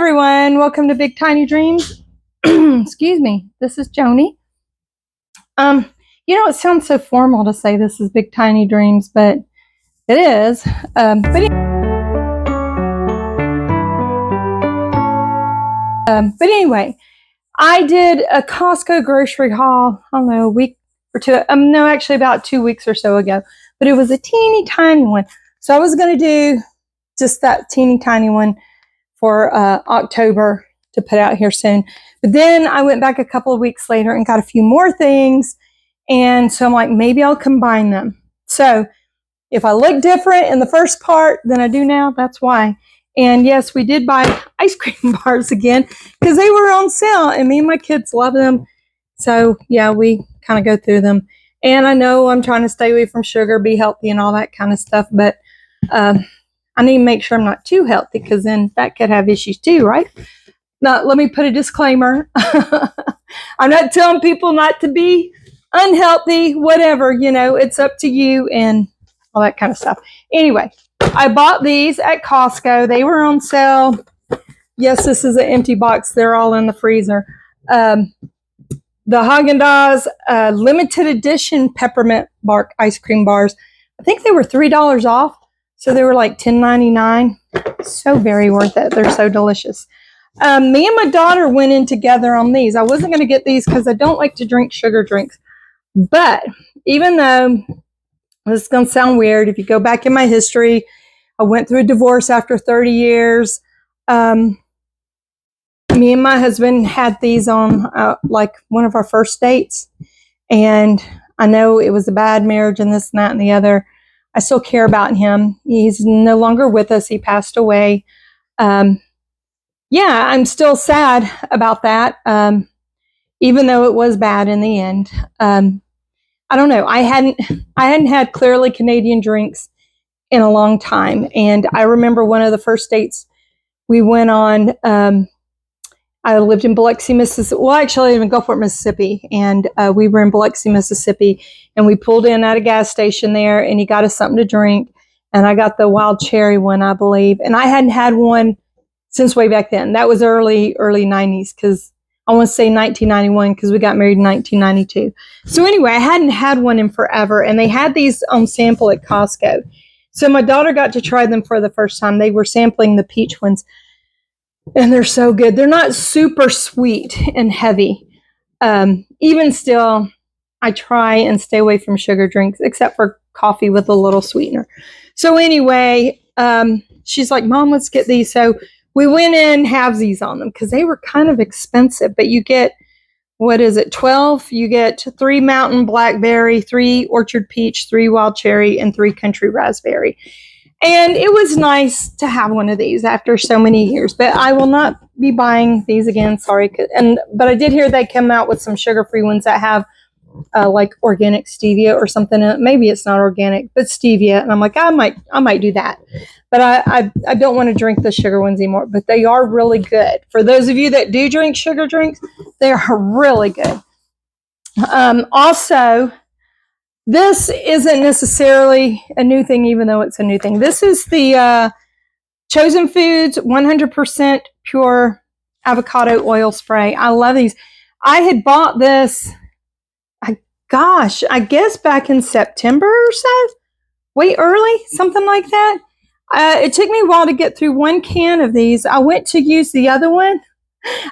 everyone, welcome to Big Tiny Dreams. Excuse me, this is Joni. It sounds so formal to say this is Big Tiny Dreams, but it is. But anyway, I did a Costco grocery haul, I don't know, a week or two, no, actually about 2 weeks or so ago, but it was a teeny tiny one. So I was going to do just that teeny tiny one for October to put out here soon. But then I went back a couple of weeks later and got a few more things. And so I'm like, maybe I'll combine them. So if I look different in the first part than I do now, that's why. And yes, we did buy ice cream bars again because they were on sale and me and my kids love them. So yeah, we kind of go through them. And I know I'm trying to stay away from sugar, be healthy and all that kind of stuff. But I need to make sure I'm not too healthy because then that could have issues too, right? Now, let me put a disclaimer. I'm not telling people not to be unhealthy, whatever, it's up to you and all that kind of stuff. Anyway, I bought these at Costco. They were on sale. Yes, this is an empty box. They're all in the freezer. The Haagen-Dazs limited edition peppermint bark ice cream bars. I think they were $3 off. So they were like $10.99. So very worth it. They're so delicious. Me and my daughter went in together on these. I wasn't going to get these because I don't like to drink sugar drinks. But even though this is going to sound weird, if you go back in my history, I went through a divorce after 30 years. Me and my husband had these on like one of our first dates. And I know it was a bad marriage and this and that and the other. I still care about him. He's no longer with us. He passed away. I'm still sad about that, even though it was bad in the end. I don't know. I hadn't had clearly Canadian drinks in a long time. And I remember one of the first dates we went on. I lived in Biloxi, Mississippi. Well, actually, I live in Gulfport, Mississippi. And we were in Biloxi, Mississippi. And we pulled in at a gas station there. And he got us something to drink. And I got the wild cherry one, I believe. And I hadn't had one since way back then. That was early 90s. Because I want to say 1991. Because we got married in 1992. So anyway, I hadn't had one in forever. And they had these on sample at Costco. So my daughter got to try them for the first time. They were sampling the peach ones. And they're so good. They're not super sweet and heavy. Even still, I try and stay away from sugar drinks, except for coffee with a little sweetener. So anyway, she's like, Mom, let's get these. So we went in halvesies on them because they were kind of expensive. But you get, 12? You get 3 mountain blackberry, 3 orchard peach, 3 wild cherry, and 3 country raspberry. And it was nice to have one of these after so many years, but I will not be buying these again. Sorry. But I did hear they come out with some sugar-free ones that have like organic stevia or something. Maybe it's not organic, but stevia. And I'm like, I might do that. But I don't want to drink the sugar ones anymore, but they are really good. For those of you that do drink sugar drinks, they are really good. Also, this isn't necessarily a new thing, even though it's a new thing. This is the Chosen Foods 100% pure avocado oil spray. I love these. I had bought this, I guess back in September or so. Way early, something like that. It took me a while to get through one can of these. I went to use the other one.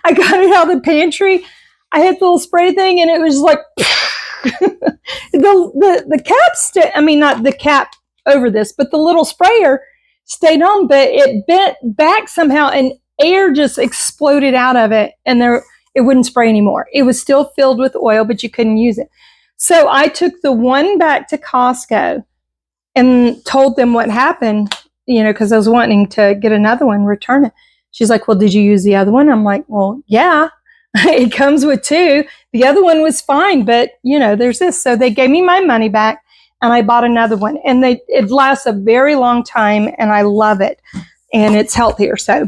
I got it out of the pantry. I had the little spray thing, and it was like... the cap not the cap over this, but the little sprayer stayed on, but it bent back somehow and air just exploded out of it and it wouldn't spray anymore. It was still filled with oil, but you couldn't use it. So I took the one back to Costco and told them what happened, because I was wanting to get another one, return it. She's like, well, did you use the other one? I'm like, well, yeah. It comes with 2. The other one was fine, but there's this. So they gave me my money back and I bought another one, and it lasts a very long time and I love it, and it's healthier. So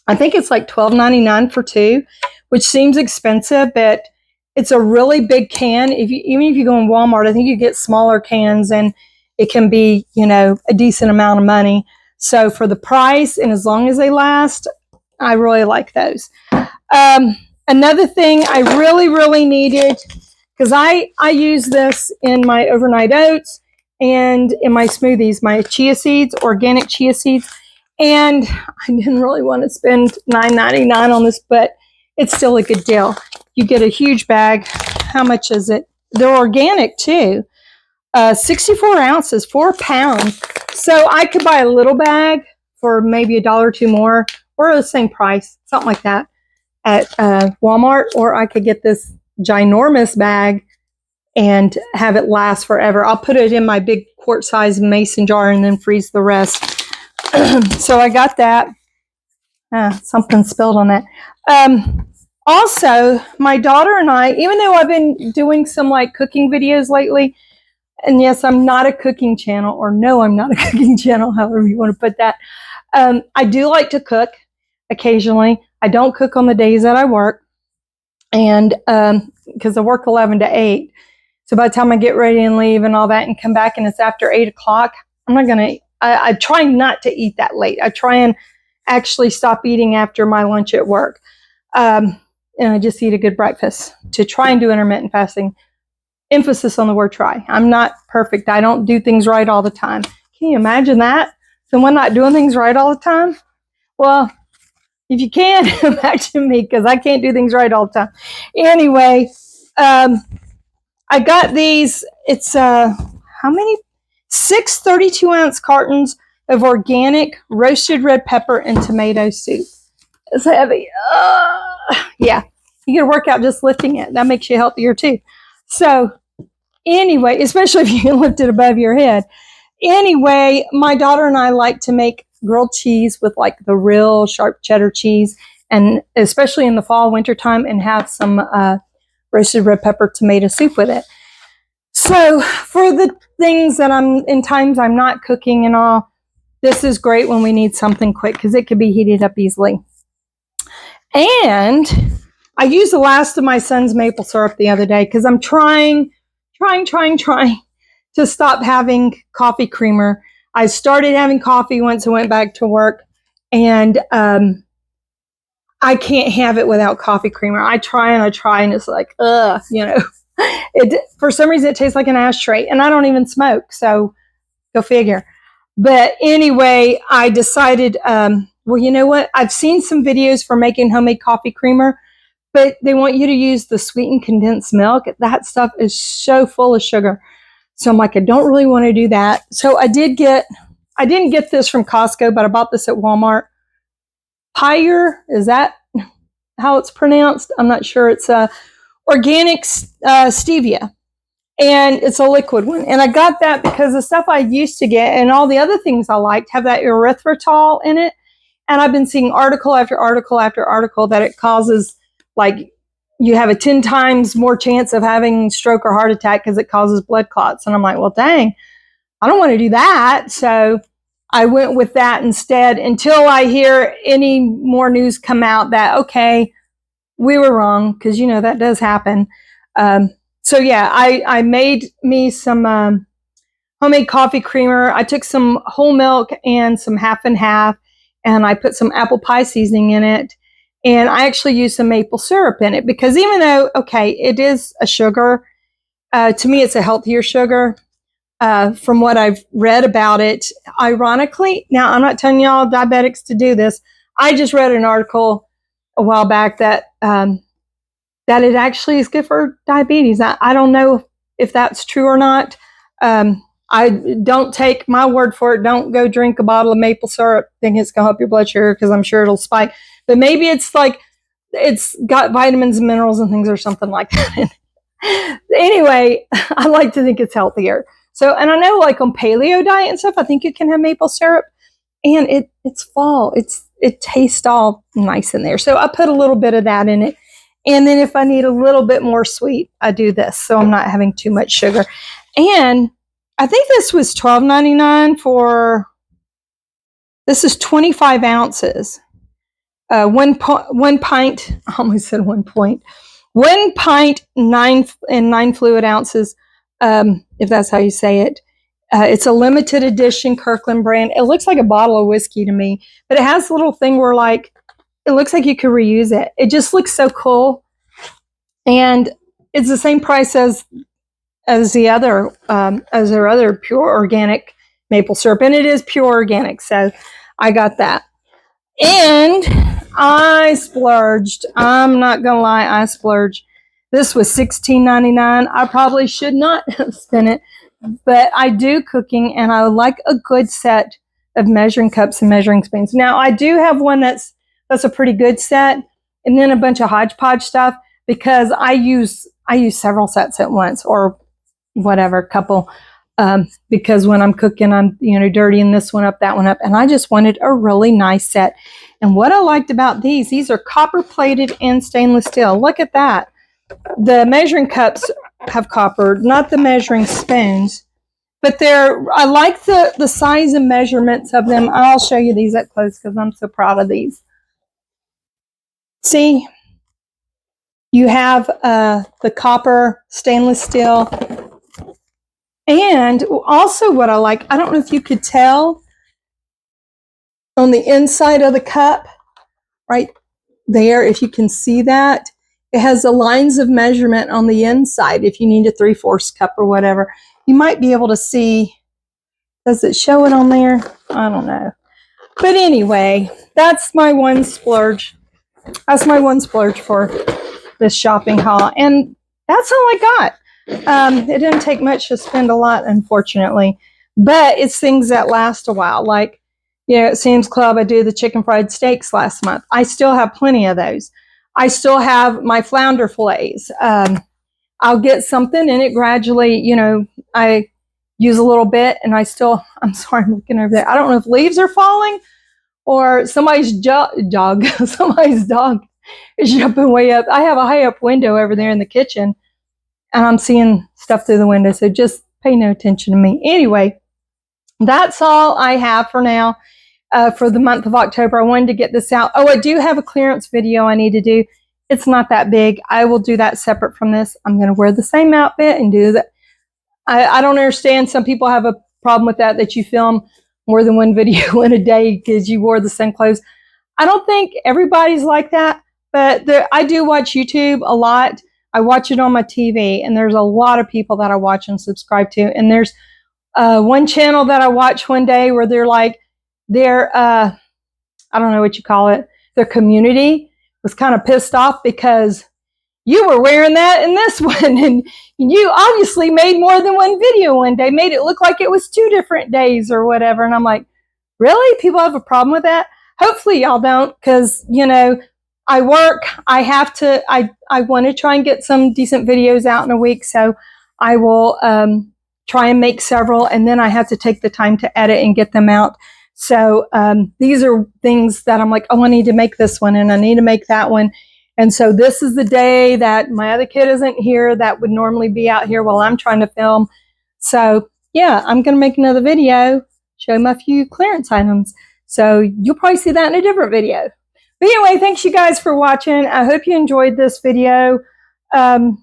I think it's like $12.99 for 2, which seems expensive, but it's a really big can. Even if you go in Walmart, I think you get smaller cans and it can be, a decent amount of money. So for the price and as long as they last, I really like those. Another thing I really needed, because I use this in my overnight oats and in my smoothies, my chia seeds, organic chia seeds. And I didn't really want to spend $9.99 on this, but it's still a good deal. You get a huge bag. How much is it? They're organic too. 64 ounces, 4 pounds. So I could buy a little bag for maybe $1 or $2 more, or the same price, something like that, at Walmart, or I could get this ginormous bag and have it last forever. I'll put it in my big quart-sized mason jar and then freeze the rest. So I got that. Something spilled on that. Also, my daughter and I, even though I've been doing some like cooking videos lately, and yes, I'm not a cooking channel, or no, I'm not a cooking channel, however you want to put that. I do like to cook occasionally. I don't cook on the days that I work, and because I work 11 to 8. So by the time I get ready and leave and all that and come back and it's after 8 o'clock, I'm not going to, I try not to eat that late. I try and actually stop eating after my lunch at work. And I just eat a good breakfast to try and do intermittent fasting. Emphasis on the word try. I'm not perfect. I don't do things right all the time. Can you imagine that? Someone not doing things right all the time? Well, if you can, imagine me, because I can't do things right all the time. Anyway, I got these. It's how many? 6 32-ounce cartons of organic roasted red pepper and tomato soup. It's heavy. Yeah, you get a workout just lifting it. That makes you healthier too. So anyway, especially if you can lift it above your head. Anyway, my daughter and I like to make grilled cheese with like the real sharp cheddar cheese, and especially in the fall, winter time, and have some roasted red pepper tomato soup with it. So for the things that in times I'm not cooking and all, this is great when we need something quick, because it can be heated up easily. And I used the last of my son's maple syrup the other day, because I'm trying to stop having coffee creamer. I started having coffee once I went back to work, and I can't have it without coffee creamer. I try, and it's like, for some reason it tastes like an ashtray, and I don't even smoke, so go figure. But anyway, I decided, well, you know what? I've seen some videos for making homemade coffee creamer, but they want you to use the sweetened condensed milk. That stuff is so full of sugar. So I'm like, I don't really want to do that. So I didn't get this from Costco, but I bought this at Walmart. Pyre, is that how it's pronounced? I'm not sure. It's organic stevia, and it's a liquid one. And I got that because the stuff I used to get and all the other things I liked have that erythritol in it. And I've been seeing article after article after article that it causes, like, you have a 10 times more chance of having stroke or heart attack because it causes blood clots. And I'm like, well, dang, I don't want to do that. So I went with that instead, until I hear any more news come out that, okay, we were wrong, because, that does happen. So yeah, I made me some homemade coffee creamer. I took some whole milk and some half and half, and I put some apple pie seasoning in it. And I actually used some maple syrup in it, because even though, okay, it is a sugar, to me it's a healthier sugar. From what I've read about it, ironically, now I'm not telling y'all diabetics to do this. I just read an article a while back that that it actually is good for diabetes. I don't know if that's true or not. I don't take my word for it. Don't go drink a bottle of maple syrup thinking it's going to help your blood sugar, because I'm sure it'll spike. But maybe it's like it's got vitamins and minerals and things or something like that. Anyway, I like to think it's healthier. So, and I know like on paleo diet and stuff, I think you can have maple syrup, and it's fall. It tastes all nice in there. So I put a little bit of that in it. And then if I need a little bit more sweet, I do this. So I'm not having too much sugar. And I think this was $12.99 for, this is 25 ounces. One pint, I almost said 1 point. 1 pint, 9 fluid ounces, if that's how you say it. It's a limited edition Kirkland brand. It looks like a bottle of whiskey to me, but it has a little thing where, like, it looks like you could reuse it. It just looks so cool. And it's the same price as their other pure organic maple syrup. And it is pure organic. So I got that. And I splurged. I'm not going to lie. I splurged. This was $16.99. I probably should not have spent it, but I do cooking and I like a good set of measuring cups and measuring spoons. Now I do have one that's a pretty good set, and then a bunch of hodgepodge stuff because I use several sets at once, or whatever, a couple, because when I'm cooking, I'm dirtying this one up, that one up, and I just wanted a really nice set. And what I liked about these are copper plated and stainless steel. Look at that. The measuring cups have copper, not the measuring spoons, but I like the size and measurements of them. I'll show you these up close because I'm so proud of these. See, you have the copper, stainless steel, and also what I like, I don't know if you could tell on the inside of the cup, right there, if you can see that, it has the lines of measurement on the inside. If you need a 3/4 cup or whatever, you might be able to see. Does it show it on there? I don't know. But anyway, that's my one splurge. That's my one splurge for this shopping haul. And that's all I got. It didn't take much to spend a lot, unfortunately. But it's things that last a while. Like, at Sam's Club, I did the chicken fried steaks last month. I still have plenty of those. I still have my flounder fillets. I'll get something and it gradually, I use a little bit and I'm sorry, I'm looking over there. I don't know if leaves are falling or somebody's dog is jumping way up. I have a high up window over there in the kitchen and I'm seeing stuff through the window. So just pay no attention to me. Anyway, that's all I have for now. For the month of October, I wanted to get this out. Oh, I do have a clearance video I need to do. It's not that big. I will do that separate from this. I'm going to wear the same outfit and do that. I don't understand. Some people have a problem with that you film more than one video in a day because you wore the same clothes. I don't think everybody's like that, but I do watch YouTube a lot. I watch it on my TV, and there's a lot of people that I watch and subscribe to. And there's one channel that I watch one day where I don't know what you call it, their community was kind of pissed off because you were wearing that in this one, and you obviously made more than one video one day, made it look like it was 2 different days or whatever. And I'm like, really? People have a problem with that? Hopefully y'all don't, because, I work, I want to try and get some decent videos out in a week, so I will try and make several, and then I have to take the time to edit and get them out. So these are things that I'm like, oh, I need to make this one and I need to make that one. And so this is the day that my other kid isn't here that would normally be out here while I'm trying to film. So yeah, I'm going to make another video, show them a few clearance items. So you'll probably see that in a different video. But anyway, thanks you guys for watching. I hope you enjoyed this video. And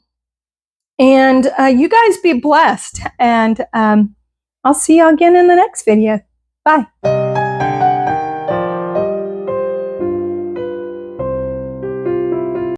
you guys be blessed. And I'll see you again in the next video. Bye.